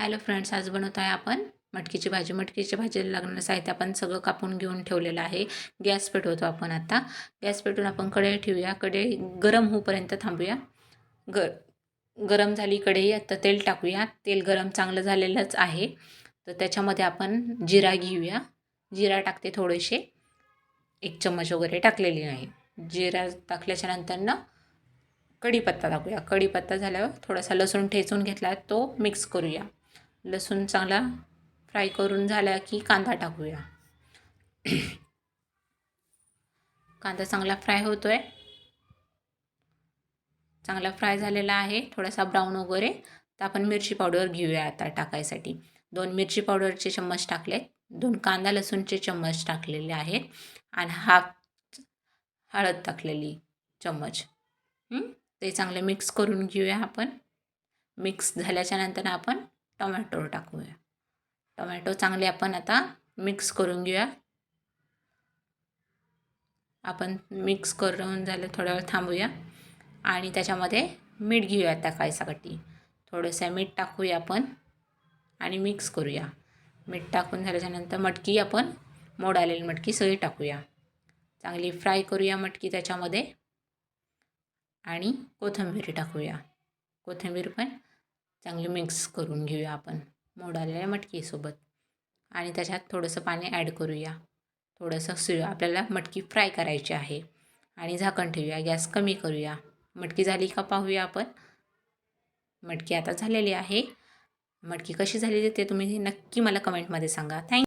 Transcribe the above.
Hello friends, आज बनवत आहे आपण मटकीची भाजी. मटकीच्या भाजीला लागणारं साहित्य आपण सगळं कापून घेऊन ठेवलेलं आहे. गॅस पेटवतो आपण आता. गॅस पेटवून आपण कढई ठेवूया. कढई गरम होईपर्यंत थांबूया. गरम झाली कढई, आता तेल टाकूया. तेल गरम चांगलं झालेलंच आहे. तर त्याच्यामध्ये आपण जिरा घेऊया. जिरा टाकते थोडेसे, 1 चम्मच वगैरे टाकलेली आहे. जिरा टाकल्याच्या नंतर कढीपत्ता टाकूया. कढीपत्ता झाल्यावर थोडासा लसूण ठेचून घेतला, तो मिक्स करूया. लसूण चांगला फ्राय करून झाला की कांदा टाकूया. कांदा चांगला फ्राय होतोय. चांगला फ्राय झालेला आहे, थोडासा ब्राऊन वगैरे. तर आपण मिरची पावडर घेऊया आता टाकायसाठी. 2 मिरची पावडरचे चम्मच टाकले, 2 कांदा लसूणचे चम्मच टाकलेले आहेत आणि हाफ हळद टाकलेली चम्मच. ते चांगले मिक्स करून घेऊया आपण. मिक्स झाल्याच्या नंतर आपण टोमॅटो टाकूया. टोमॅटो चांगले आपण आता मिक्स करून घेऊया. आपण मिक्स करून झालं, थोडा वेळ थांबूया आणि त्याच्यामध्ये मीठ घेऊया टाकायसाठी. थोडंसं मीठ टाकूया आपण आणि मिक्स करूया. मीठ टाकून झाल्याच्यानंतर मटकी, आपण मोड आलेली मटकी सगळी टाकूया. चांगली फ्राय करूया मटकी त्याच्यामध्ये आणि कोथिंबीर टाकूया. कोथिंबीर पण चांगली मिक्स करून घेऊया आपण मोड आलेल्या मटकीसोबत आणि त्याच्यात थोडंसं पाणी ॲड करूया. थोडंसं आपल्याला मटकी फ्राय करायची आहे आणि झाकण ठेवूया. गॅस कमी करूया. मटकी झाली का पाहूया आपण. मटकी आता झालेली आहे. मटकी कशी झालेली ते तुम्ही नक्की मला कमेंटमध्ये सांगा. थँक्यू.